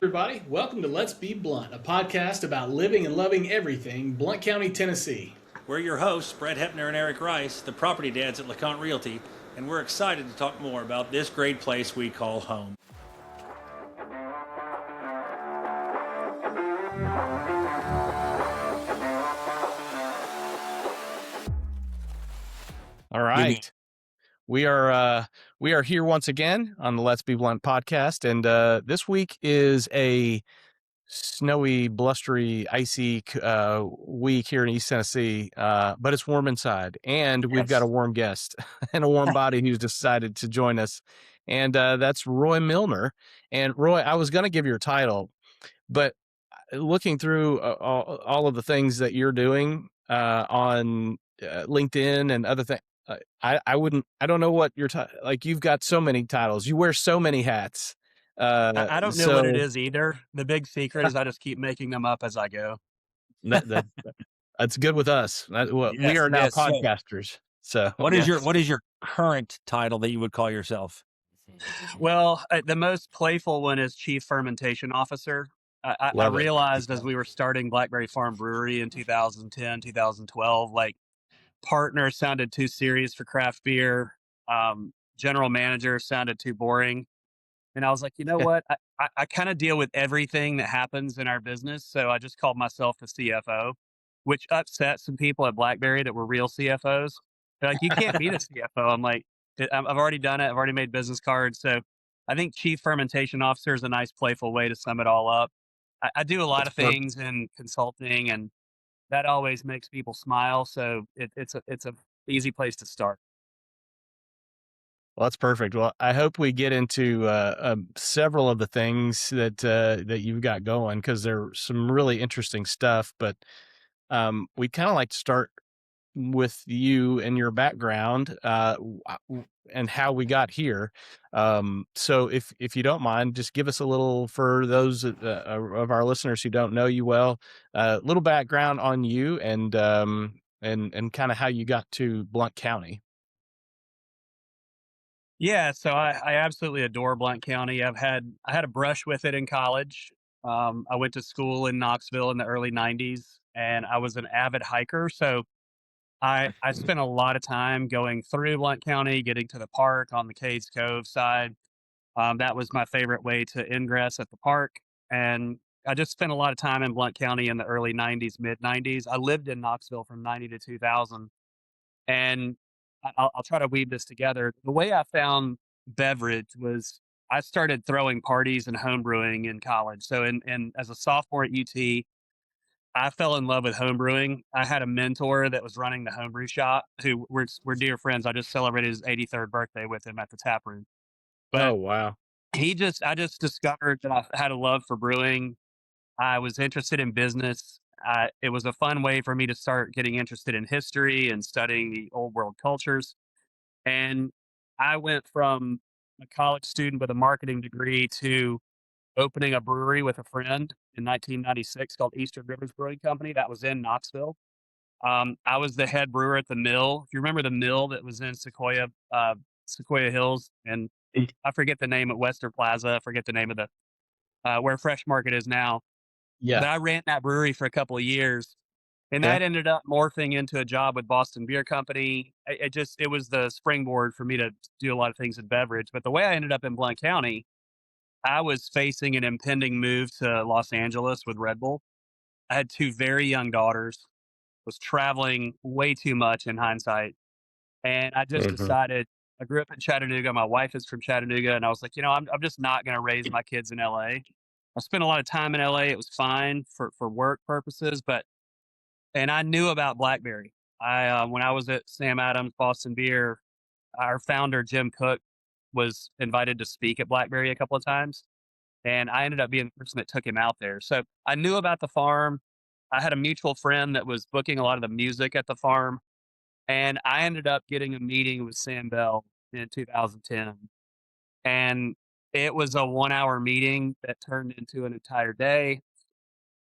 everybody. Welcome to Let's Be Blunt, a podcast about living and loving everything Blount County, Tennessee. We're your hosts, Brett Hepner and Eric Rice, the property dads at LeConte Realty, and we're excited to talk more about this great place we call home. All right. We are here once again on the Let's Be Blunt podcast, and this week is a snowy, blustery, icy week here in East Tennessee, but it's warm inside, and we've got a warm guest and a warm body who's decided to join us, and that's Roy Milner. And Roy, I was going to give your title, but looking through all of the things that you're doing on LinkedIn and other things, I don't know what your like. You've got so many titles. You wear so many hats. I don't know what it is either. The big secret is I just keep making them up as I go. That's good with us. We are now podcasters. So what is your current title that you would call yourself? Well, the most playful one is Chief Fermentation Officer. I realized as we were starting Blackberry Farm Brewery in 2010, 2012, like partner sounded too serious for craft beer. General manager sounded too boring. And I was like, you know what? I kind of deal with everything that happens in our business. So I just called myself the CFO, which upset some people at BlackBerry that were real CFOs. They're like, you can't be the CFO. I'm like, I've already done it. I've already made business cards. So I think Chief Fermentation Officer is a nice, playful way to sum it all up. I do a lot of things in consulting, and that always makes people smile. So it's a easy place to start. Well, that's perfect. Well, I hope we get into several of the things that you've got going, because there's some really interesting stuff. But we'd kind of like to start with you and your background and how we got here. So if you don't mind, just give us a little, for those of our listeners who don't know you well, a little background on you and kind of how you got to Blount County. Yeah, so I absolutely adore Blount County. I had a brush with it in college. I went to school in Knoxville in the early 90s, and I was an avid hiker. So I spent a lot of time going through Blount County, getting to the park on the Cades Cove side. That was my favorite way to ingress at the park. And I just spent a lot of time in Blount County in the early 90s, mid 90s. I lived in Knoxville from 90 to 2000. And I'll try to weave this together. The way I found beverage was I started throwing parties and home brewing in college. So as a sophomore at UT, I fell in love with home brewing. I had a mentor that was running the homebrew shop who we're dear friends. I just celebrated his 83rd birthday with him at the tap room. But oh, wow. I just discovered that I had a love for brewing. I was interested in business. It was a fun way for me to start getting interested in history and studying the old world cultures. And I went from a college student with a marketing degree to opening a brewery with a friend in 1996 called Eastern Rivers Brewing Company. That was in Knoxville. I was the head brewer at the mill. If you remember the mill that was in Sequoia Hills, and I forget the name at Western Plaza. I forget the name of the where Fresh Market is now. Yeah. But I ran that brewery for a couple of years, and that ended up morphing into a job with Boston Beer Company. It was the springboard for me to do a lot of things in beverage. But the way I ended up in Blount County, I was facing an impending move to Los Angeles with Red Bull. I had two very young daughters, was traveling way too much in hindsight. And I just decided, I grew up in Chattanooga. My wife is from Chattanooga. And I was like, I'm just not going to raise my kids in LA. I spent a lot of time in LA. It was fine for work purposes, and I knew about BlackBerry. When I was at Sam Adams Boston Beer, our founder, Jim Cook, was invited to speak at BlackBerry a couple of times. And I ended up being the person that took him out there. So I knew about the farm. I had a mutual friend that was booking a lot of the music at the farm. And I ended up getting a meeting with Sam Bell in 2010. And it was a 1-hour meeting that turned into an entire day.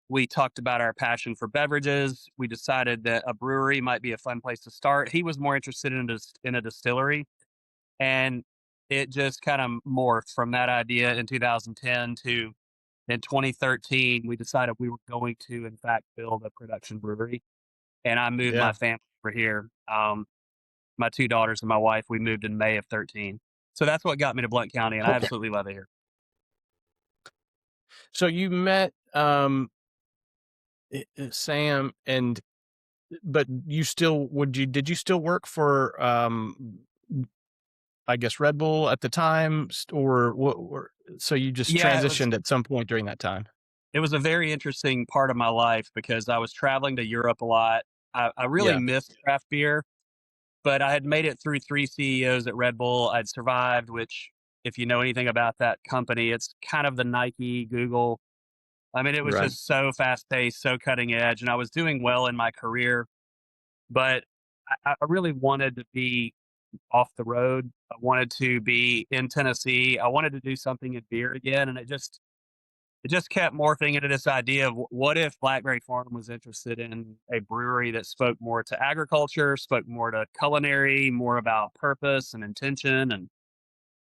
We talked about our passion for beverages. We decided that a brewery might be a fun place to start. He was more interested in a distillery. And it just kind of morphed from that idea in 2010 to in 2013, we decided we were going to, in fact, build a production brewery. And I moved my Yeah. family over here. My 2 daughters and my wife, we moved in May of 13. So that's what got me to Blount County, and I absolutely love it here. So you met Sam, but you still did you still work for I guess Red Bull at the time, or what? So you just Yeah, transitioned at some point during that time. it was a very interesting part of my life because I was traveling to Europe a lot. I really Yeah. missed craft beer, but I had made it through 3 CEOs at Red Bull. I'd survived, which, if you know anything about that company, it's kind of the Nike, Google. I mean, it was Right. just so fast paced, so cutting edge, and I was doing well in my career, but I really wanted to be off the road. I wanted to be in Tennessee. I wanted to do something in beer again, and it just kept morphing into this idea of what if Blackberry Farm was interested in a brewery that spoke more to agriculture, spoke more to culinary, more about purpose and intention and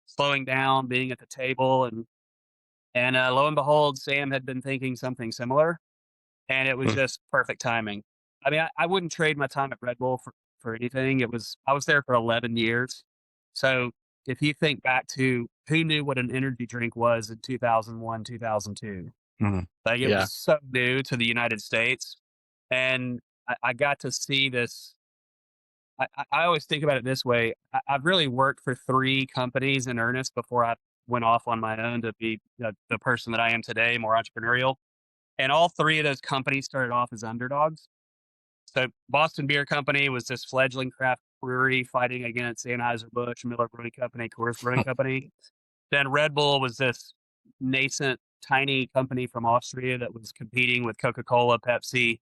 slowing down, being at the table, and lo and behold, Sam had been thinking something similar, and it was Hmm. just perfect timing. I mean, I wouldn't trade my time at Red Bull for anything. I was there for 11 years. So if you think back to who knew what an energy drink was in 2001, 2002, Mhm. like it Yeah. was so new to the United States. And I got to see this. I always think about it this way. I've really worked for 3 companies in earnest before I went off on my own to be the person that I am today, more entrepreneurial. And all 3 of those companies started off as underdogs. So Boston Beer Company was this fledgling craft brewery fighting against Anheuser-Busch, Miller Brewing Company, Coors Brewing Company. Then Red Bull was this nascent, tiny company from Austria that was competing with Coca-Cola, Pepsi,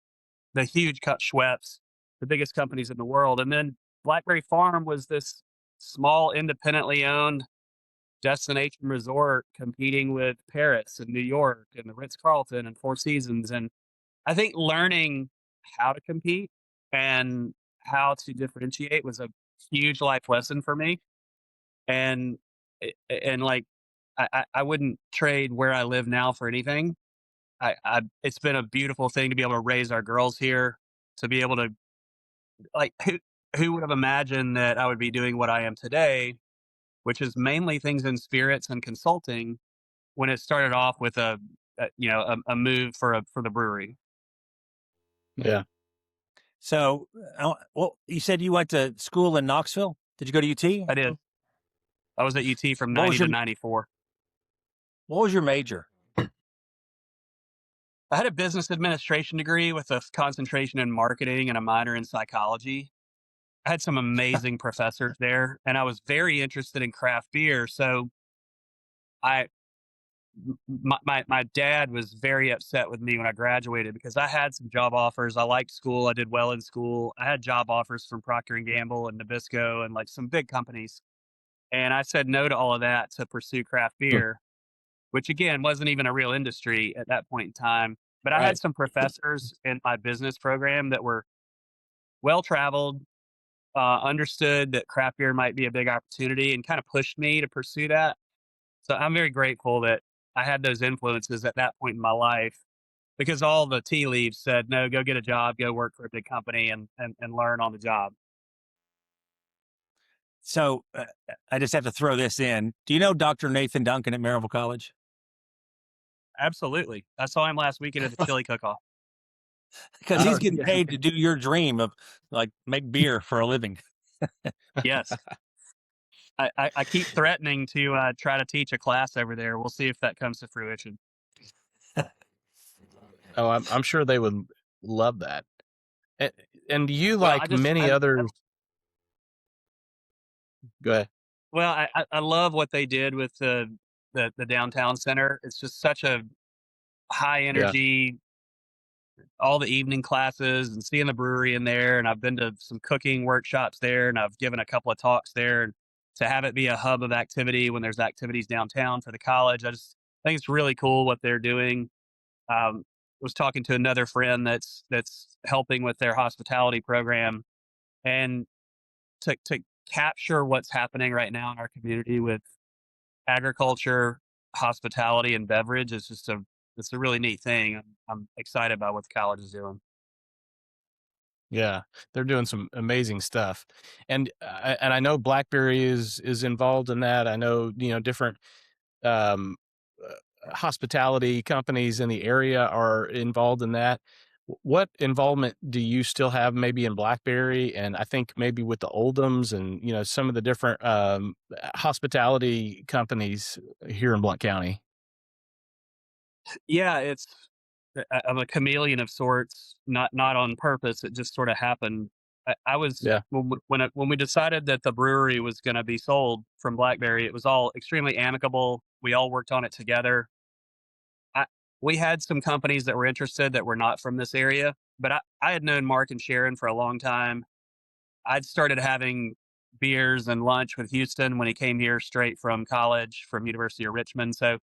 the huge cut Schweppes, the biggest companies in the world. And then Blackberry Farm was this small, independently owned destination resort competing with Paris and New York and the Ritz-Carlton and Four Seasons. And I think learning how to compete and how to differentiate was a huge life lesson for me. And like I wouldn't trade where I live now for anything. It's been a beautiful thing to be able to raise our girls here, to be able to like who would have imagined that I would be doing what I am today, which is mainly things in spirits and consulting. When it started off with a move for the brewery. Yeah. So, well, you said you went to school in Knoxville. Did you go to UT? I did. I was at UT from What was 90 to your 94. What was your major? I had a business administration degree with a concentration in marketing and a minor in psychology. I had some amazing professors there, and I was very interested in craft beer. So I, my dad was very upset with me when I graduated because I had some job offers. I liked school. I did well in school. I had job offers from Procter and Gamble and Nabisco and like some big companies. And I said no to all of that to pursue craft Hmm. beer, which again wasn't even a real industry at that point in time. But I had Right. some professors in my business program that were well traveled, understood that craft beer might be a big opportunity, and kind of pushed me to pursue that. So I'm very grateful that I had those influences at that point in my life because all the tea leaves said, no, go get a job, go work for a big company and learn on the job. So, I just have to throw this in. Do you know Dr. Nathan Duncan at Maryville College? Absolutely. I saw him last weekend at the chili cook-off. Because he's Oh, getting yeah. paid to do your dream of like make beer for a living. Yes. I keep threatening to try to teach a class over there. We'll see if that comes to fruition. Oh, I'm sure they would love that. And, and you, Well, like many others, go ahead. well, I love what they did with the downtown center. It's just such a high Yeah. energy, all the evening classes and seeing the brewery in there. And I've been to some cooking workshops there, and I've given a couple of talks there. And to have it be a hub of activity when there's activities downtown for the college, I just think it's really cool what they're doing. Was talking to another friend that's helping with their hospitality program, and to capture what's happening right now in our community with agriculture, hospitality, and beverage is just a it's a really neat thing. I'm excited about what the college is doing. Yeah, they're doing some amazing stuff, and I know BlackBerry is involved in that. I know different um, hospitality companies in the area are involved in that. What involvement do you still have maybe in BlackBerry, and I think maybe with the Oldhams and some of the different hospitality companies here in Blount County? Yeah, I'm a chameleon of sorts, not on purpose. It just sort of happened. I was Yeah. when we decided that the brewery was going to be sold from BlackBerry, it was all extremely amicable. We all worked on it together. I, we had some companies that were interested that were not from this area, but I had known Mark and Sharon for a long time. I'd started having beers and lunch with Houston when he came here straight from college from University of Richmond. So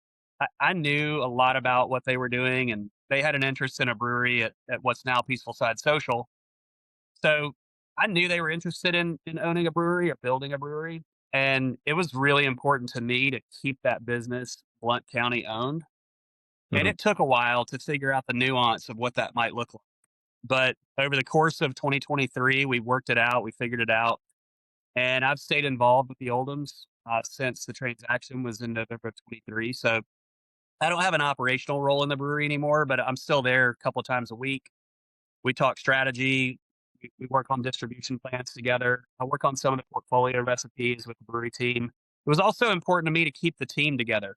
I knew a lot about what they were doing, and they had an interest in a brewery at what's now Peaceful Side Social. So I knew they were interested in owning a brewery or building a brewery. And it was really important to me to keep that business Blount County owned. And Mhm. it took a while to figure out the nuance of what that might look like. But over the course of 2023, we worked it out, we figured it out. And I've stayed involved with the Oldhams since the transaction was in November of 23. So I don't have an operational role in the brewery anymore, but I'm still there a couple of times a week. We talk strategy. We work on distribution plans together. I work on some of the portfolio recipes with the brewery team. It was also important to me to keep the team together.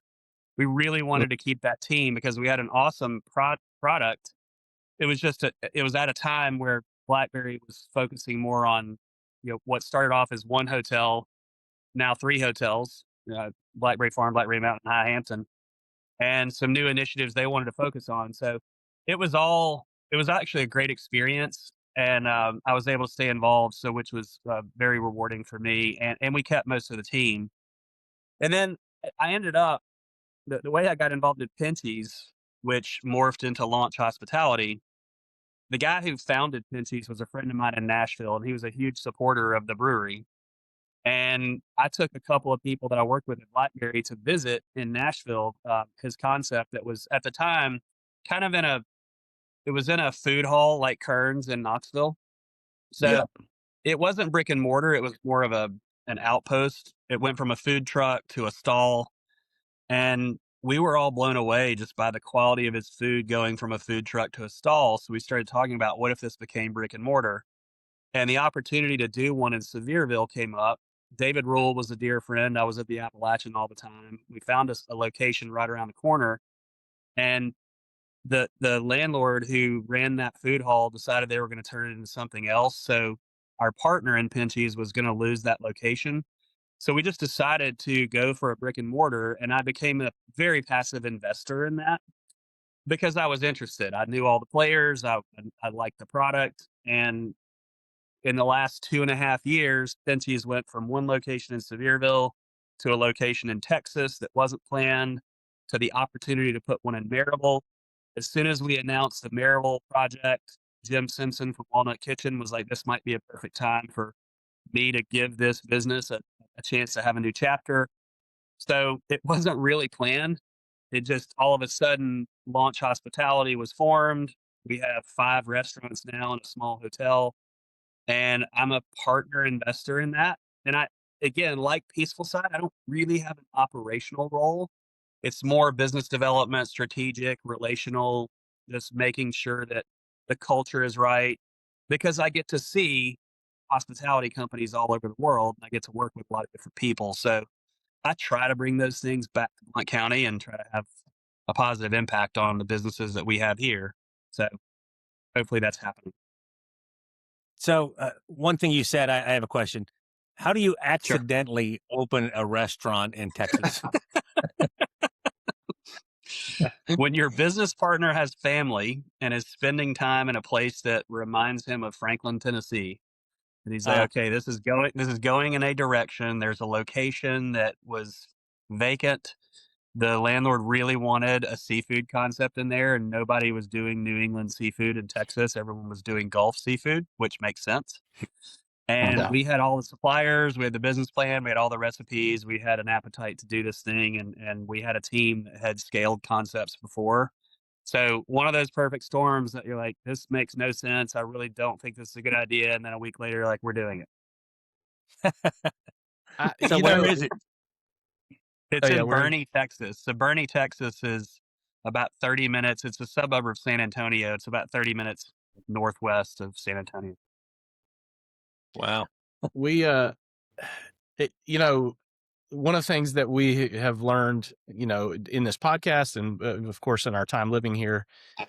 We really Mm. wanted to keep that team because we had an awesome product. It was at a time where BlackBerry was focusing more on what started off as one hotel, now three hotels, Blackberry Farm, Blackberry Mountain, High Hampton, and some new initiatives they wanted to focus on. So it was actually a great experience. And I was able to stay involved, so which was very rewarding for me. And we kept most of the team. And then I ended up the way I got involved in Pinty's, which morphed into Launch Hospitality. The guy who founded Pinty's was a friend of mine in Nashville, and he was a huge supporter of the brewery. And I took a couple of people that I worked with at BlackBerry to visit in Nashville, his concept that was at the time kind of it was in a food hall like Kern's in Knoxville. So Yeah. it wasn't brick and mortar. It was more of an outpost. It went from a food truck to a stall. And we were all blown away just by the quality of his food going from a food truck to a stall. So we started talking about what if this became brick and mortar? And the opportunity to do one in Sevierville came up. David Rule was a dear friend. I was at the Appalachian all the time. We found a location right around the corner, and the landlord who ran that food hall decided they were going to turn it into something else. So our partner in Pinchies was going to lose that location. So we just decided to go for a brick and mortar, and I became a very passive investor in that because I was interested. I knew all the players. I liked the product, and in the last 2.5 years, Pinty's went from one location in Sevierville to a location in Texas that wasn't planned to the opportunity to put one in Maryville. As soon as we announced the Maryville project, Jim Simpson from Walnut Kitchen was like, this might be a perfect time for me to give this business a chance to have a new chapter. So it wasn't really planned. It just all of a sudden, Launch Hospitality was formed. We have 5 restaurants now and a small hotel, and I'm a partner investor in that. And again, like Peaceful Side, I don't really have an operational role. It's more business development, strategic, relational, just making sure that the culture is right because I get to see hospitality companies all over the world. And I get to work with a lot of different people. So I try to bring those things back to Blount County and try to have a positive impact on the businesses that we have here. So hopefully that's happening. So, one thing you said, I have a question. How do you Sure. accidentally open a restaurant in Texas? When your business partner has family and is spending time in a place that reminds him of Franklin, Tennessee, and he's like, Uh, okay, this is going in a direction. There's a location that was vacant. The landlord really wanted a seafood concept in there, and nobody was doing New England seafood in Texas. Everyone was doing Gulf seafood, which makes sense. And Yeah. we had all the suppliers, we had the business plan, we had all the recipes, we had an appetite to do this thing, and we had a team that had scaled concepts before. So one of those perfect storms that you're like, this makes no sense. I really don't think this is a good idea. And then a week later, you're like, we're doing it. So You where know, is it? It's yeah, in where? Bernie, Texas. So Bernie, Texas is about 30 minutes. It's a suburb of San Antonio. It's about 30 minutes northwest of San Antonio. Wow. We you know, one of the things that we have learned, in this podcast and of course in our time living here,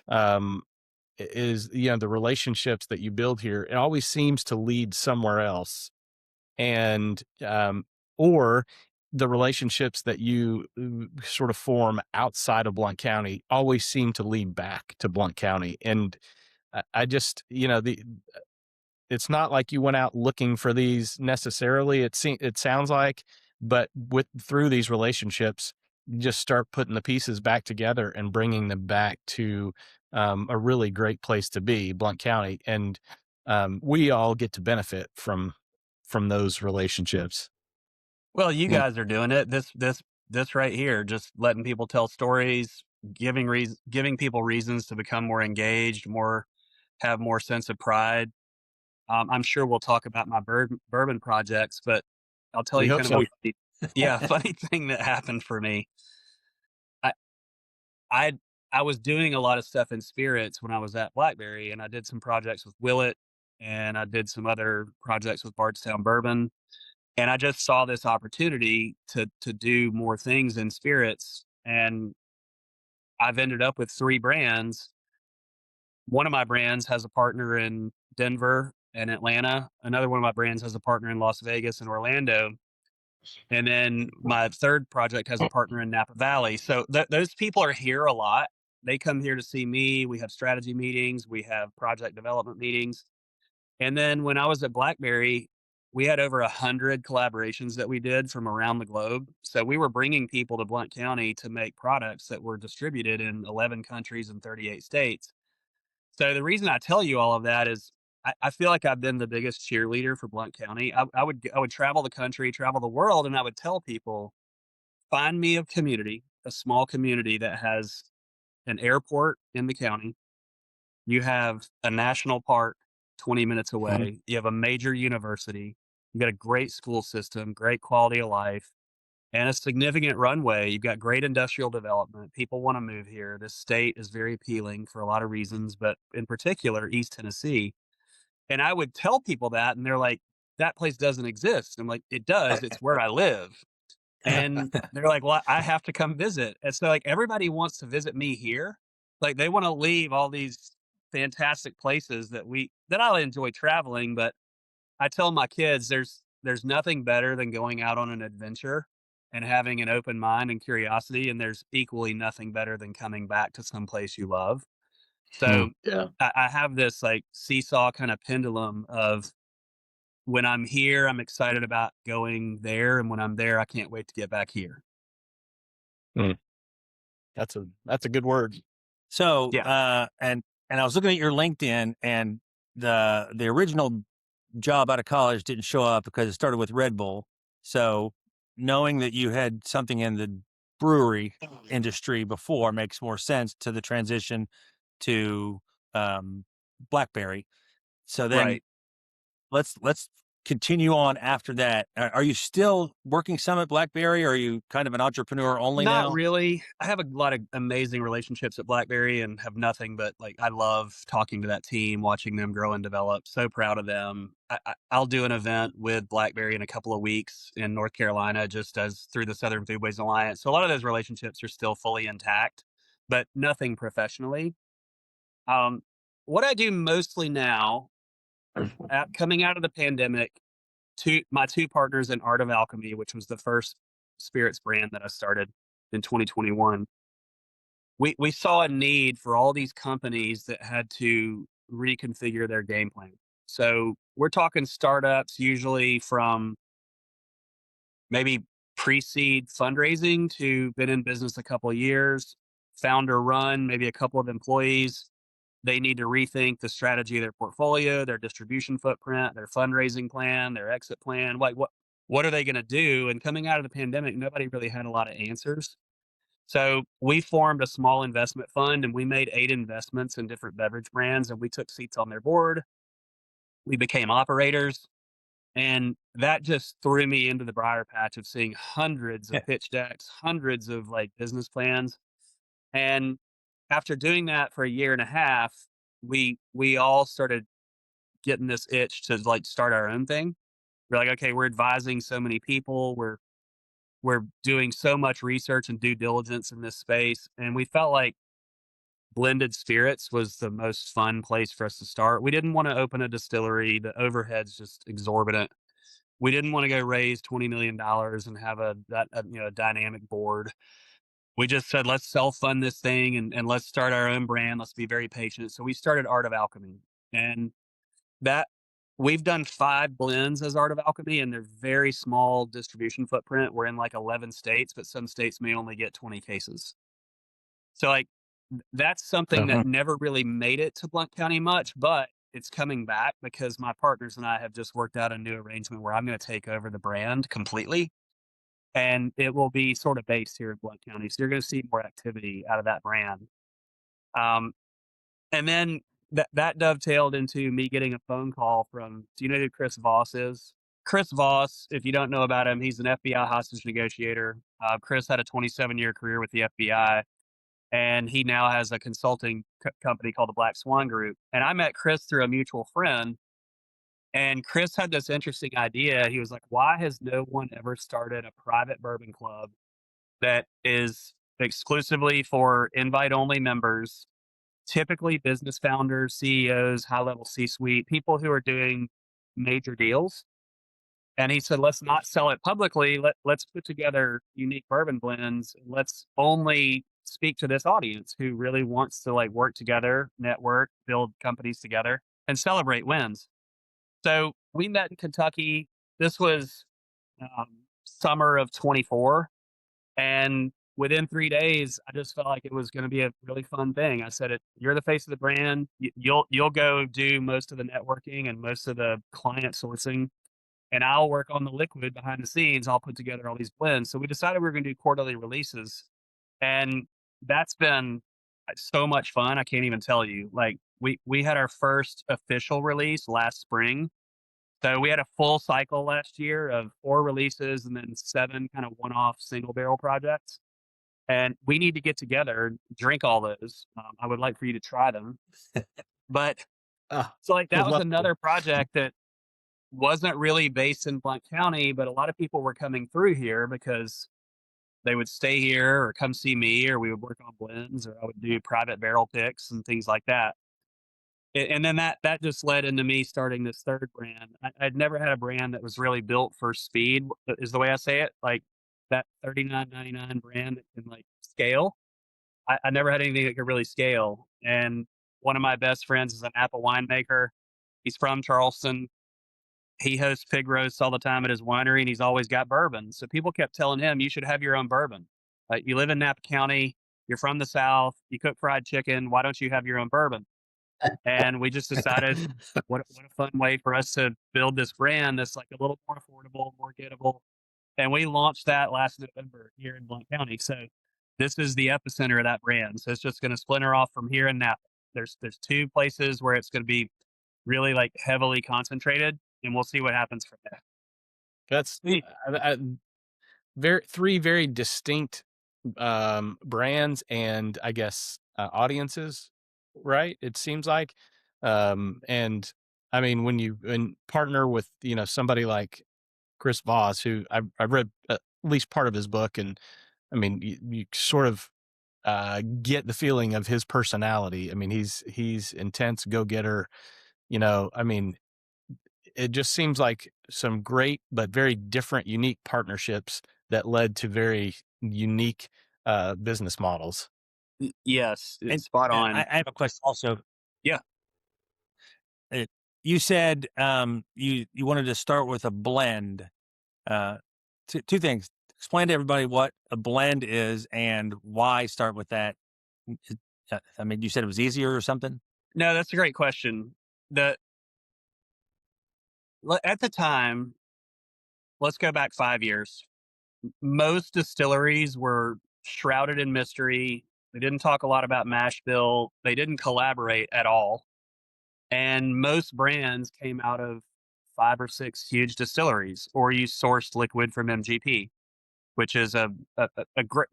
um, is the relationships that you build here. It always seems to lead somewhere else, and or the relationships that you sort of form outside of Blount County always seem to lead back to Blount County. And I just, it's not like you went out looking for these necessarily. It sounds like, but through these relationships, you just start putting the pieces back together and bringing them back to a really great place to be, Blount County, and we all get to benefit from those relationships. Well, you guys are doing it. This right here, just letting people tell stories, giving people reasons to become more engaged, have more sense of pride. I'm sure we'll talk about my bourbon projects, but I'll tell We you hope kind of so. funny thing that happened for me. I I I was doing a lot of stuff in spirits when I was at Blackberry, and I did some projects with Willet, and I did some other projects with Bardstown Bourbon, and I just saw this opportunity to do more things in spirits, and I've ended up with 3 brands. One of my brands has a partner in Denver and Atlanta. Another one of my brands has a partner in Las Vegas and Orlando. And then my third project has a partner in Napa Valley. So those people are here a lot. They come here to see me. We have strategy meetings, we have project development meetings. And then when I was at Blackberry, we had over 100 collaborations that we did from around the globe. So we were bringing people to Blount County to make products that were distributed in 11 countries and 38 states. So the reason I tell you all of that is I feel like I've been the biggest cheerleader for Blount County. I would travel the country, travel the world, and I would tell people, find me a community, a small community that has an airport in the county. You have a national park 20 minutes Mhm. away. You have a major university. You got a great school system, great quality of life, and a significant runway. You've got great industrial development. People want to move here. This state is very appealing for a lot of reasons, but in particular, East Tennessee. And I would tell people that, and they're like, that place doesn't exist. I'm like, it does. It's where I live. And they're like, well, I have to come visit. And so, like, everybody wants to visit me here. Like, they want to leave all these fantastic places that I enjoy traveling, but I tell my kids there's nothing better than going out on an adventure and having an open mind and curiosity, and there's equally nothing better than coming back to some place you love. So Yeah. I have this like seesaw kind of pendulum of when I'm here, I'm excited about going there, and when I'm there, I can't wait to get back here. Mm. That's a good word. So, Yeah. and I was looking at your LinkedIn, and the original job out of college didn't show up because it started with Red Bull. So, knowing that you had something in the brewery industry before makes more sense to the transition to Blackberry. So then Right. let's continue on after that. Are you still working some at Blackberry, or are you kind of an entrepreneur only Not now? really. I have a lot of amazing relationships at BlackBerry and have nothing but like I love talking to that team, watching them grow and develop. So proud of them. I'll do an event with BlackBerry in a couple of weeks in North Carolina, just as through the Southern Foodways Alliance. So a lot of those relationships are still fully intact, but nothing professionally. Um, what I do mostly now, coming out of the pandemic, my two partners in Art of Alchemy, which was the first spirits brand that I started in 2021. We saw a need for all these companies that had to reconfigure their game plan. So we're talking startups, usually from maybe pre-seed fundraising to been in business a couple of years, founder run, maybe a couple of employees. They need to rethink the strategy of their portfolio, their distribution footprint, their fundraising plan, their exit plan. Like what are they going to do? And coming out of the pandemic, nobody really had a lot of answers. So we formed a small investment fund and we made 8 investments in different beverage brands and we took seats on their board. We became operators. And that just threw me into the briar patch of seeing hundreds of pitch decks, hundreds of like business plans. And after doing that for a year and a half, we all started getting this itch to like start our own thing. We're like, okay, we're advising so many people, we're doing so much research and due diligence in this space, and we felt like blended spirits was the most fun place for us to start. We didn't want to open a distillery; the overhead's just exorbitant. We didn't want to go raise $20 million and have a dynamic board. We just said, let's self fund this thing and let's start our own brand. Let's be very patient. So we started Art of Alchemy, and that we've done 5 blends as Art of Alchemy, and they're very small distribution footprint. We're in like 11 states, but some states may only get 20 cases. So like that's something that never really made it to Blount County much, but it's coming back because my partners and I have just worked out a new arrangement where I'm going to take over the brand completely, and it will be sort of based here in Blount County. So you're going to see more activity out of that brand. Um, and then that dovetailed into me getting a phone call from, do you know who Chris Voss is? Chris Voss, if you don't know about him, he's an FBI hostage negotiator. Chris had a 27-year career with the FBI, and he now has a consulting company called the Black Swan Group. And I met Chris through a mutual friend, and Chris had this interesting idea. He was like, why has no one ever started a private bourbon club that is exclusively for invite only members, typically business founders, CEOs, high level C suite, people who are doing major deals? And he said, let's not sell it publicly. Let's put together unique bourbon blends. Let's only speak to this audience who really wants to like work together, network, build companies together, and celebrate wins. So we met in Kentucky. This was summer of 24. And within 3 days, I just felt like it was going to be a really fun thing. I said, "You're the face of the brand. You'll go do most of the networking and most of the client sourcing, and I'll work on the liquid behind the scenes. I'll put together all these blends." So we decided we were going to do quarterly releases, and that's been so much fun. I can't even tell you. Like we had our first official release last spring. So we had a full cycle last year of 4 releases and then 7 kind of one-off single barrel projects. And we need to get together and drink all those. I would like for you to try them. But so like that was another project that wasn't really based in Blount County, but a lot of people were coming through here because they would stay here or come see me, or we would work on blends, or I would do private barrel picks and things like that. And then that just led into me starting this third brand. I'd never had a brand that was really built for speed, is the way I say it. Like that $39.99 brand that can like scale. I never had anything that could really scale. And one of my best friends is an apple winemaker. He's from Charleston. He hosts pig roasts all the time at his winery, and he's always got bourbon. So people kept telling him, you should have your own bourbon. You live in Napa County. You're from the South. You cook fried chicken. Why don't you have your own bourbon? And we just decided what a fun way for us to build this brand that's like a little more affordable, more gettable. And we launched that last November here in Blount County. So this is the epicenter of that brand. So it's just going to splinter off from here in Napa. There's 2 places where it's going to be really like heavily concentrated, and we'll see what happens from there. That's three very distinct brands and I guess audiences, right? It seems like, and I mean when you partner with somebody like Chris Voss, who I've read at least part of his book, and I mean you sort of get the feeling of his personality. I mean he's intense, go getter. I mean it just seems like some great but very different, unique partnerships that led to very unique business models. Yes, And spot on. I have a question also. Yeah. You said you wanted to start with a blend. Two things. Explain to everybody what a blend is and why start with that. I mean, you said it was easier or something? No, that's a great question. At the time, let's go back 5 years. Most distilleries were shrouded in mystery. They didn't talk a lot about mash bill. They didn't collaborate at all. And most brands came out of 5 or 6 huge distilleries, or you sourced liquid from MGP, which is a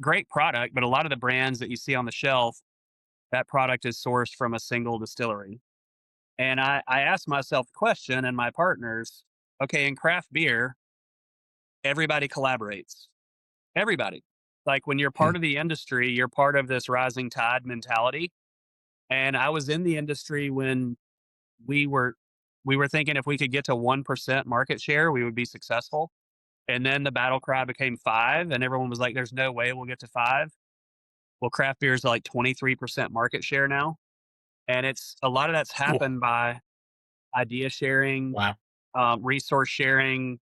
great product. But a lot of the brands that you see on the shelf, that product is sourced from a single distillery. And I asked myself the question and my partners, okay, in craft beer, everybody collaborates. Everybody. Like when you're part of the industry, you're part of this rising tide mentality. And I was in the industry when we were thinking if we could get to 1% market share, we would be successful. And then the battle cry became 5, and everyone was like, there's no way we'll get to 5. Well, craft beer is like 23% market share now. And it's a lot of that's happened by idea sharing, Wow. resource sharing,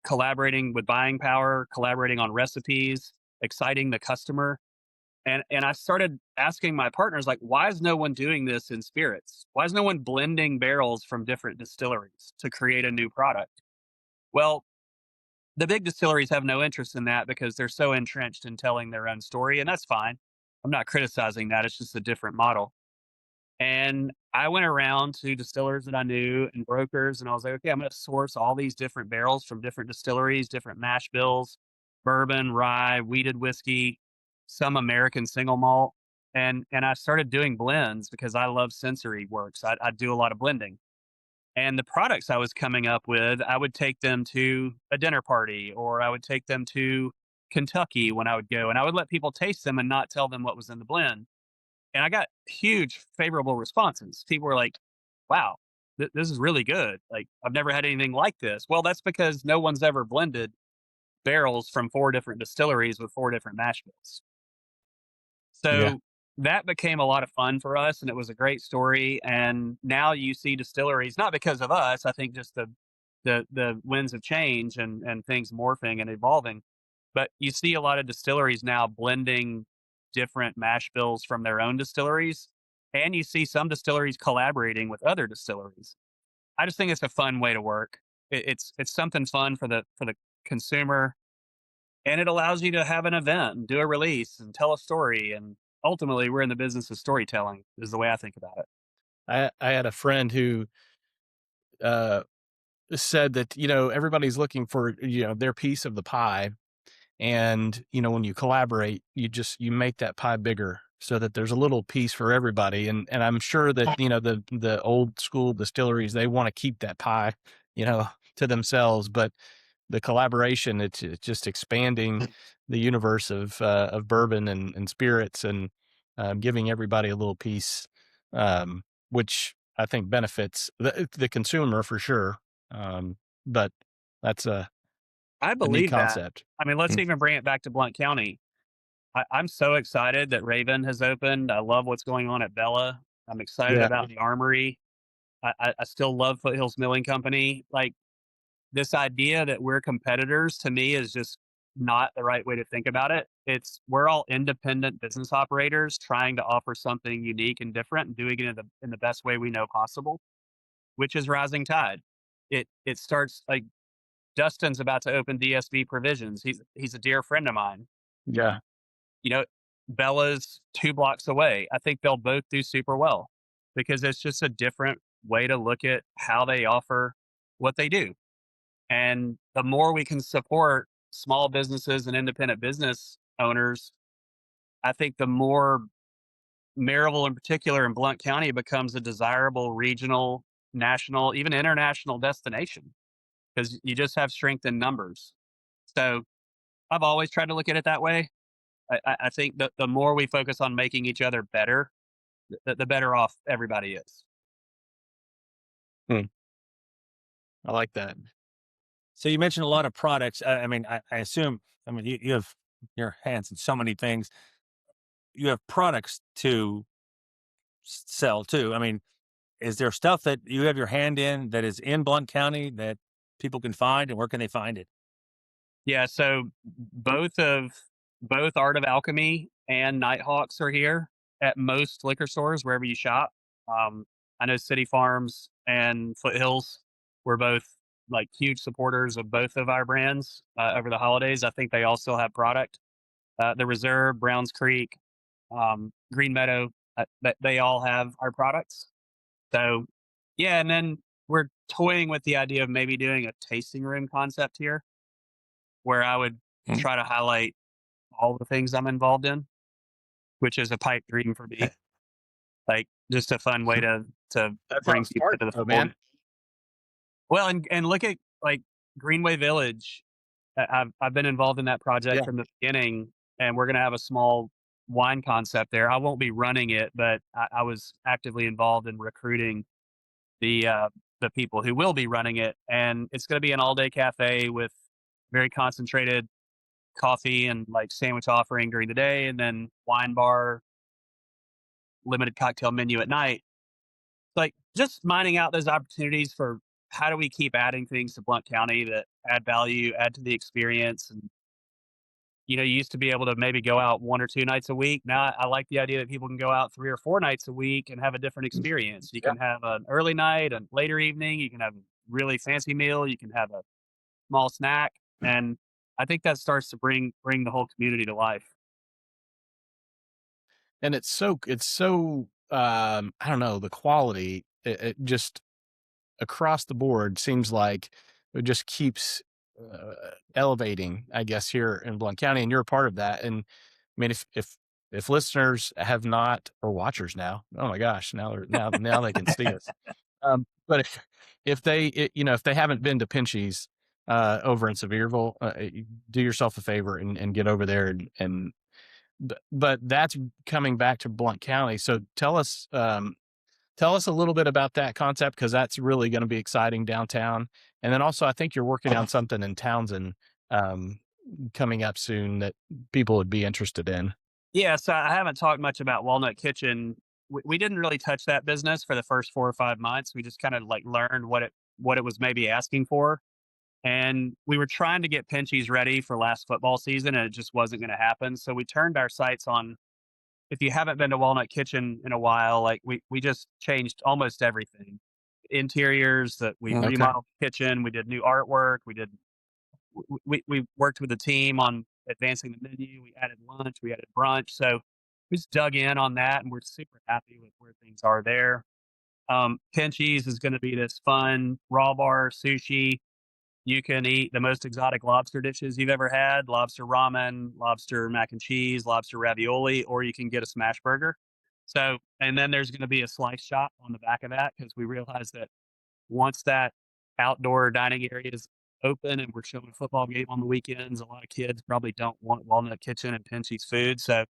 collaborating with buying power, collaborating on recipes, exciting the customer. And I started asking my partners, like, why is no one doing this in spirits? Why is no one blending barrels from different distilleries to create a new product? Well, the big distilleries have no interest in that because they're so entrenched in telling their own story, and that's fine. I'm not criticizing that. It's just a different model. And I went around to distillers that I knew and brokers, and I was like, okay, I'm going to source all these different barrels from different distilleries, different mash bills, bourbon, rye, wheated whiskey, some American single malt. And I started doing blends because I love sensory works. I do a lot of blending. And the products I was coming up with, I would take them to a dinner party, or I would take them to Kentucky when I would go, and I would let people taste them and not tell them what was in the blend. And I got huge favorable responses. People were like, wow, this is really good. Like, I've never had anything like this. Well, that's because no one's ever blended barrels from 4 different distilleries with 4 different mash bills. Yeah. So that became a lot of fun for us, and it was a great story. And now you see distilleries, not because of us, I think just the winds of change and things morphing and evolving. But you see a lot of distilleries now blending different mash bills from their own distilleries, and you see some distilleries collaborating with other distilleries. I just think it's a fun way to work. It's something fun for the consumer, and it allows you to have an event and do a release and tell a story. And ultimately, we're in the business of storytelling, is the way I think about it. I had a friend who said that, everybody's looking for, their piece of the pie. And, when you collaborate, you make that pie bigger so that there's a little piece for everybody. And I'm sure that, the old school distilleries, they want to keep that pie, to themselves, but the collaboration, it's just expanding the universe of bourbon and spirits, and giving everybody a little piece, which I think benefits the consumer for sure. But that's I a neat believe that. concept. I mean, let's even bring it back to Blount County. I'm so excited that Raven has opened. I love what's going on at Bella. I'm excited Yeah. about the Armory. I still love Foothills Milling Company. Like, this idea that we're competitors, to me, is just not the right way to think about it. We're all independent business operators trying to offer something unique and different and doing it in the best way we know possible, which is rising tide. It starts like Dustin's about to open DSV Provisions. He's a dear friend of mine. Yeah. Bella's 2 blocks away. I think they'll both do super well because it's just a different way to look at how they offer what they do. And the more we can support small businesses and independent business owners, I think the more Maryville in particular in Blount County becomes a desirable regional, national, even international destination because you just have strength in numbers. So I've always tried to look at it that way. I think that the more we focus on making each other better, the better off everybody is. I like that. So you mentioned a lot of products. I mean, I assume, I mean, you have your hands in so many things. You have products to sell too. I mean, is there stuff that you have your hand in that is in Blount County that people can find, and where can they find it? Yeah, so both Art of Alchemy and Nighthawks are here at most liquor stores wherever you shop. I know City Farms and Foothills were both like huge supporters of both of our brands over the holidays. I think they all still have product. the Reserve, Browns Creek, Green Meadow, that they all have our products. So, yeah, and then we're toying with the idea of maybe doing a tasting room concept here, where I would Hmm. try to highlight all the things I'm involved in, which is a pipe dream for me. Like just a fun way to That's how bring it people starts, into the though, fold. man. Well, and look at like Greenway Village. I've been involved in that project Yeah. from the beginning, and we're gonna have a small wine concept there. I won't be running it, but I was actively involved in recruiting the uh, the people who will be running it, and it's gonna be an all day cafe with very concentrated coffee and like sandwich offering during the day, and then wine bar, limited cocktail menu at night. Like just mining out those opportunities for how do we keep adding things to Blount County that add value, add to the experience. And you used to be able to maybe go out 1 or 2 nights a week. Now I like the idea that people can go out 3 or 4 nights a week and have a different experience. You Yeah. can have an early night, a later evening. You can have a really fancy meal. You can have a small snack, and I think that starts to bring the whole community to life. And it's so I don't know, the quality, it just across the board seems like it just keeps elevating, I guess, here in Blount County, and you're a part of that. And I mean, if listeners have not, or watchers now, oh my gosh, now they can see us. But if they if they haven't been to Pinchies over in Sevierville, do yourself a favor and get over there and but that's coming back to Blount County. So tell us a little bit about that concept, because that's really going to be exciting downtown. And then also, I think you're working on something in Townsend um, coming up soon that people would be interested in. Yeah, so I haven't talked much about Walnut Kitchen. We didn't really touch that business for the first 4 or 5 months. We just kind of like learned what it was maybe asking for, and we were trying to get Pinchies ready for last football season, and it just wasn't going to happen. So we turned our sights on. If you haven't been to Walnut Kitchen in a while, like we just changed almost everything. Interiors that we Mm. Okay. remodeled the kitchen, we did new artwork, we worked with the team on advancing the menu. We added lunch, we added brunch. So we just dug in on that, and we're super happy with where things are there. Pinchies is going to be this fun raw bar sushi. You can eat the most exotic lobster dishes you've ever had: lobster ramen, lobster mac and cheese, lobster ravioli, or you can get a smash burger. So, and then there's going to be a slice shop on the back of that, because we realized that once that outdoor dining area is open and we're showing a football game on the weekends, a lot of kids probably don't want Walnut Kitchen and Pinchies food. So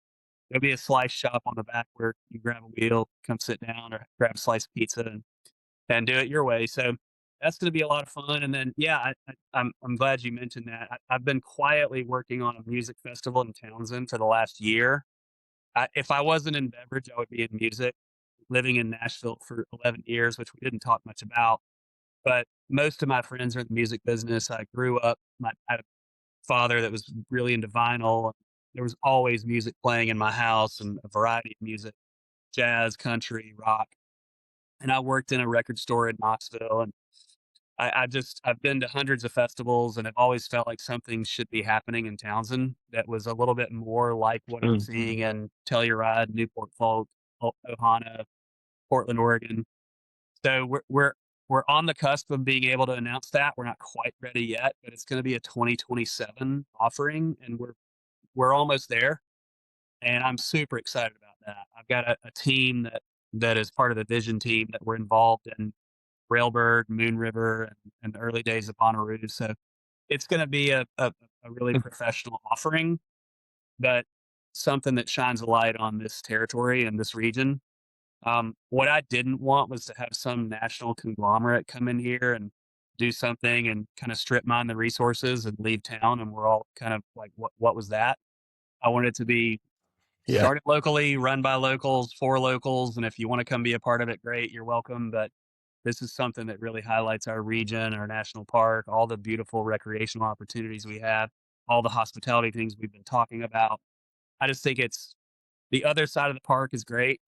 there'll be a slice shop on the back where you grab a wheel, come sit down, or grab a slice of pizza and do it your way. So that's going to be a lot of fun. And then, yeah, I'm glad you mentioned that. I've been quietly working on a music festival in Townsend for the last year. If I wasn't in beverage, I would be in music. Living in Nashville for 11 years, which we didn't talk much about, but most of my friends are in the music business. I grew up, I had a father that was really into vinyl. There was always music playing in my house, and a variety of music: jazz, country, rock. And I worked in a record store in Knoxville, and I've been to hundreds of festivals, and I've always felt like something should be happening in Townsend that was a little bit more like what I'm Mm. seeing in Telluride, Newport Folk, Ohana, Portland, Oregon. So we're on the cusp of being able to announce that. We're not quite ready yet, but it's going to be a 2027 offering, and we're almost there. And I'm super excited about that. I've got a team that is part of the vision team that we're involved in Railbird, Moon River, and the early days of Bonnaroo. So it's going to be a really professional offering, but something that shines a light on this territory and this region. What I didn't want was to have some national conglomerate come in here and do something and kind of strip mine the resources and leave town, and we're all kind of like, what was that? I wanted it to be Yeah. started locally, run by locals, for locals, and if you want to come be a part of it, great, you're welcome. But this is something that really highlights our region, our national park, all the beautiful recreational opportunities we have, all the hospitality things we've been talking about. I just think it's the other side of the park is great,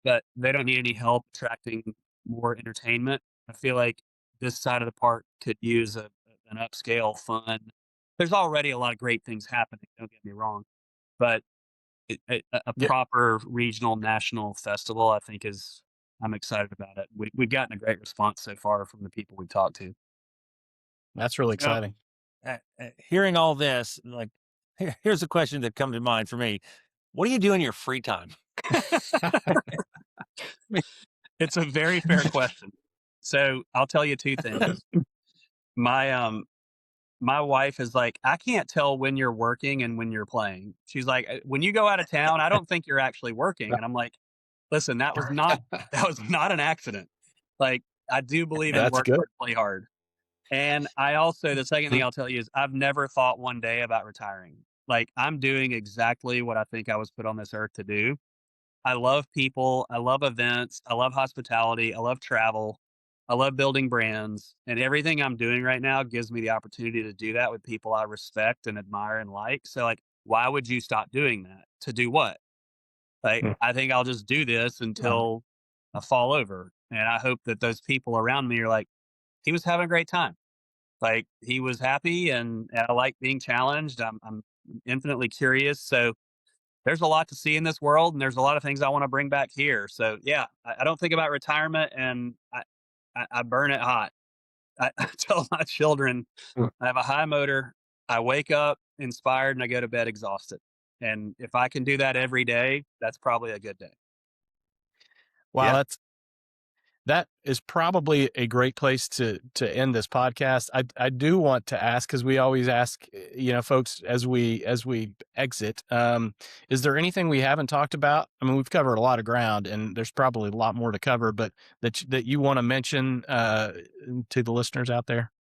but they don't need any help attracting more entertainment. I feel like this side of the park could use an upscale fun. There's already a lot of great things happening, don't get me wrong, but a Yeah. proper regional national festival, I think I'm excited about it. We've gotten a great response so far from the people we've talked to. That's really So, exciting. hearing all this, like, here's a question that comes to mind for me. What do you do in your free time? It's a very fair question. So I'll tell you two things. My my wife is like, I can't tell when you're working and when you're playing. She's like, when you go out of town, I don't think you're actually working. And I'm like, listen, that was not an accident. Like, I do believe in That's work good. hard, play hard. And I also, the second thing I'll tell you is I've never thought one day about retiring. Like, I'm doing exactly what I think I was put on this earth to do. I love people. I love events. I love hospitality. I love travel. I love building brands. And everything I'm doing right now gives me the opportunity to do that with people I respect and admire and like. So, like, why would you stop doing that? To do what? Like, Mm. I think I'll just do this until I fall over. And I hope that those people around me are like, he was having a great time. Like, he was happy, and I like being challenged. I'm infinitely curious. So, there's a lot to see in this world, and there's a lot of things I want to bring back here. So yeah, I don't think about retirement, and I burn it hot. I tell my children Mm. I have a high motor. I wake up inspired and I go to bed exhausted. And if I can do that every day, that's probably a good day. Wow, Yeah. that is probably a great place to end this podcast. I do want to ask, because we always ask, folks as we exit. Is there anything we haven't talked about? I mean, we've covered a lot of ground, and there's probably a lot more to cover. But that you want to mention to the listeners out there?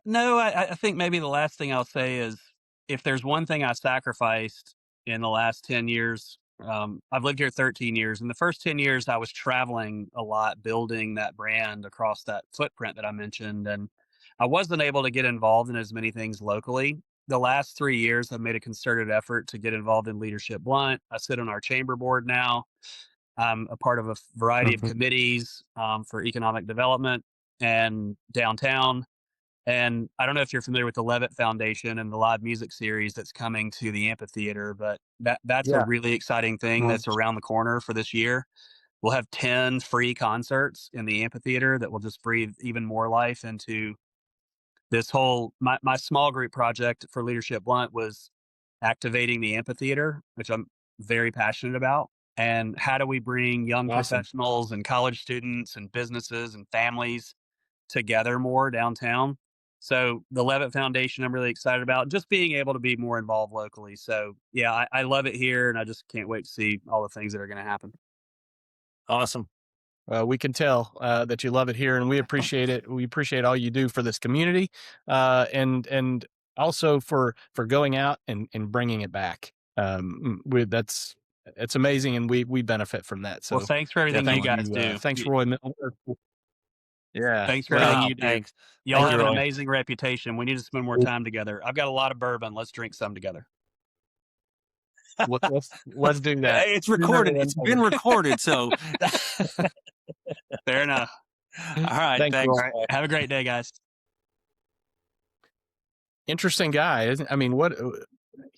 No, I think maybe the last thing I'll say is if there's one thing I sacrificed in the last 10 years, I've lived here 13 years. In the first 10 years, I was traveling a lot, building that brand across that footprint that I mentioned. And I wasn't able to get involved in as many things locally. The last 3 years, I've made a concerted effort to get involved in Leadership Blunt. I sit on our chamber board now. I'm a part of a variety of committees for economic development and downtown. And I don't know if you're familiar with the Levitt Foundation and the live music series that's coming to the amphitheater, but that's a Yeah. really exciting thing that's around the corner for this year. We'll have 10 free concerts in the amphitheater that will just breathe even more life into this whole my small group project for Leadership Blunt was activating the amphitheater, which I'm very passionate about. And how do we bring young Awesome. professionals and college students and businesses and families together more downtown? So the Levitt Foundation, I'm really excited about just being able to be more involved locally. So yeah, I love it here, and I just can't wait to see all the things that are going to happen. Awesome. We can tell that you love it here, and we appreciate it. We appreciate all you do for this community, and also for going out and bringing it back. It's amazing, and we benefit from that. So Well, thanks for everything you thank guys you. do. Thanks, Roy Milner. Yeah, Thanks for well, everything you do. Thanks. Y'all Thank have you, an Roy. amazing reputation. We need to spend more time together. I've got a lot of bourbon. Let's drink some together. let's do that. It's recorded. It's been recorded. So, Fair enough. all right. Thanks, Thanks. Roy. All right. Have a great day, guys. Interesting guy, isn't? I mean,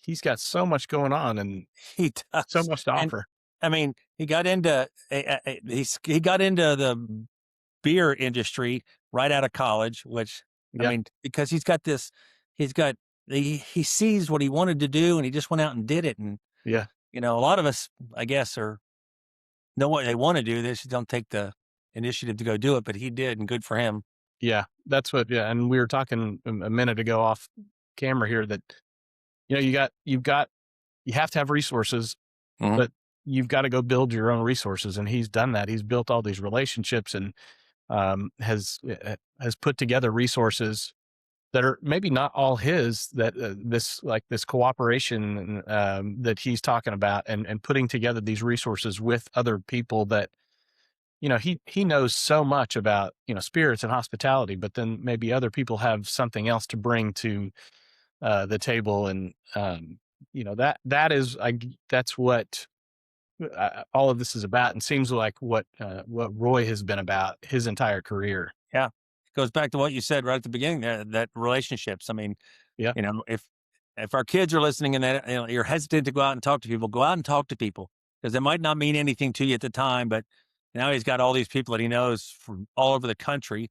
he's got so much going on and He does. so much to And, offer. I mean, he got into he got into the beer industry right out of college, which Yep. I mean, because he sees what he wanted to do, and he just went out and did it. And Yeah. a lot of us, I guess, know what they want to do. They just don't take the initiative to go do it, but he did, and good for him. Yeah, that's what. Yeah, and we were talking a minute ago off camera here that you have to have resources, Mhm. but you've got to go build your own resources, and he's done that. He's built all these relationships and has put together resources that are maybe not all his. That this cooperation that he's talking about, and putting together these resources with other people that. He knows so much about, spirits and hospitality, but then maybe other people have something else to bring to the table. And, that's what all of this is about. And seems like what Roy has been about his entire career. Yeah, it goes back to what you said right at the beginning there, that relationships. I mean, Yeah. if if our kids are listening and that you're hesitant to go out and talk to people, go out and talk to people, because it might not mean anything to you at the time, but now he's got all these people that he knows from all over the country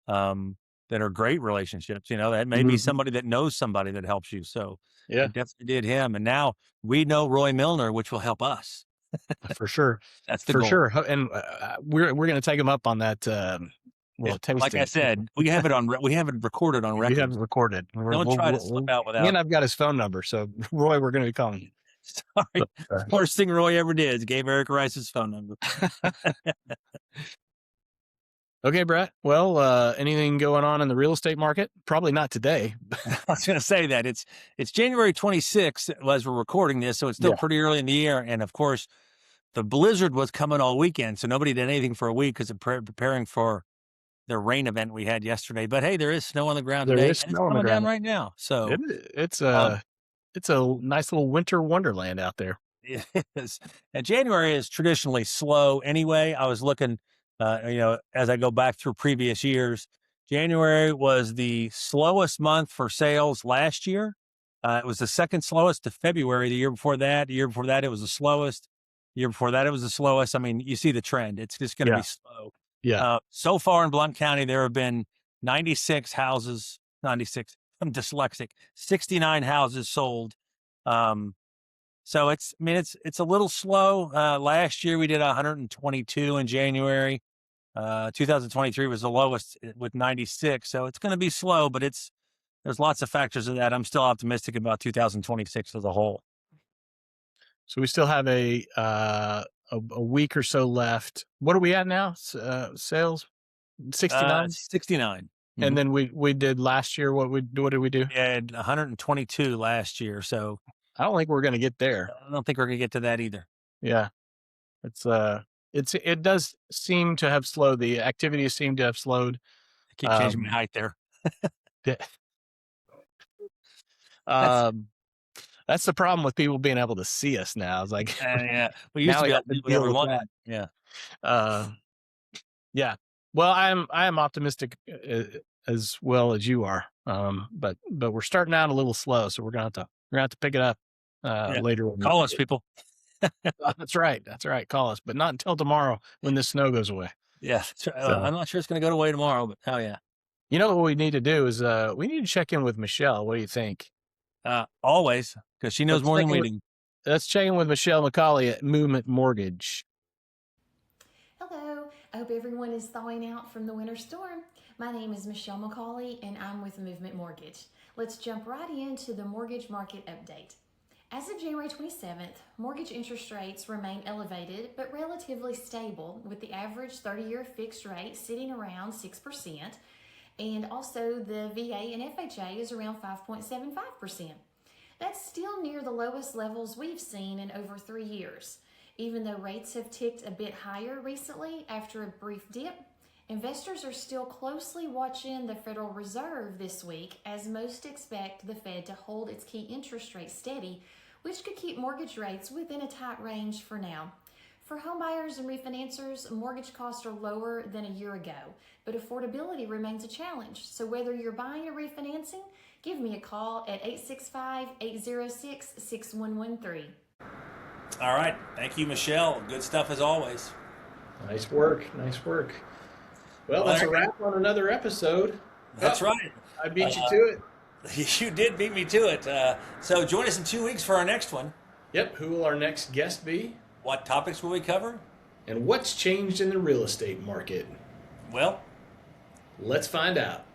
that are great relationships. That may be somebody that knows somebody that helps you. So Yeah, it definitely did him. And now we know Roy Milner, which will help us. for sure. That's the For goal. sure. And we're going to take him up on that. Tasting. Like I said, we have it recorded on record. We have it recorded. Don't try to slip out without. And I've got his phone number. So Roy, we're going to be calling you. Sorry. Worst thing Roy ever did is gave Eric Rice his phone number. Okay, Brett. Well, anything going on in the real estate market? Probably not today. I was going to say that it's January 26th as we're recording this, so it's still pretty early in the year. And of course, the blizzard was coming all weekend, so nobody did anything for a week because of preparing for the rain event we had yesterday. But hey, there is snow on the ground today. Is snow and it's on the coming down ground right now. So it's a nice little winter wonderland out there. It is. And January is traditionally slow anyway. I was looking, as I go back through previous years, January was the slowest month for sales last year. It was the second slowest to February. The year before that, it was the slowest. The year before that, it was the slowest. I mean, you see the trend. It's just going to be slow. Yeah. So far in Blount County, there have been 96 houses, 96, I'm dyslexic, 69 houses sold. So it's a little slow. Last year we did 122 in January. 2023 was the lowest with 96. So it's going to be slow, but there's lots of factors of that. I'm still optimistic about 2026 as a whole. So we still have a week or so left. What are we at now? Sales 69. 69. Mm-hmm. And then we did last year. What did we do? We had 122 last year. So I don't think we're going to get there. I don't think we're going to get to that either. Yeah. It does seem to have slowed. The activities seem to have slowed. I keep changing my height there. That's the problem with people being able to see us now. It's like, we used to be able to do whatever we wanted. Yeah. Well, I am optimistic as well as you are. But we're starting out a little slow, so we're gonna have to pick it up later. Call us, people. That's right. Call us, but not until tomorrow when the snow goes away. Yeah, so, I'm not sure it's going to go away tomorrow, but hell yeah. You know what we need to do is we need to check in with Michelle. What do you think? Always, because she knows more than we do. Let's check in with Michelle McCauley at Movement Mortgage. Hello, I hope everyone is thawing out from the winter storm. My name is Michelle McCauley and I'm with Movement Mortgage. Let's jump right into the mortgage market update. As of January 27th, mortgage interest rates remain elevated but relatively stable, with the average 30-year fixed rate sitting around 6%, and also the VA and FHA is around 5.75%. That's still near the lowest levels we've seen in over 3 years. Even though rates have ticked a bit higher recently after a brief dip, investors are still closely watching the Federal Reserve this week, as most expect the Fed to hold its key interest rate steady, which could keep mortgage rates within a tight range for now. For homebuyers and refinancers, mortgage costs are lower than a year ago, but affordability remains a challenge. So whether you're buying or refinancing, give me a call at 865-806-6113. All right. Thank you, Michelle. Good stuff as always. Nice work. Well, that's a wrap on another episode. That's right. I beat you to it. You did beat me to it. So join us in 2 weeks for our next one. Yep. Who will our next guest be? What topics will we cover? And what's changed in the real estate market? Well, let's find out.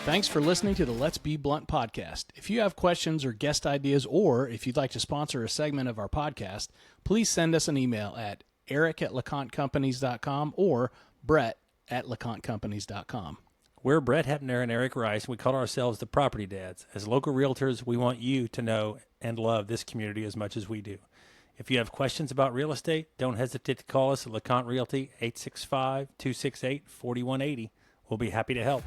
Thanks for listening to the Let's Be Blunt podcast. If you have questions or guest ideas, or if you'd like to sponsor a segment of our podcast, please send us an email at eric@lecontcompanies.com or brett@lecontcompanies.com. We're Brett Hepner and Eric Rice. We call ourselves the Property Dads. As local realtors, we want you to know and love this community as much as we do. If you have questions about real estate, don't hesitate to call us at LeConte Realty, 865-268-4180. We'll be happy to help.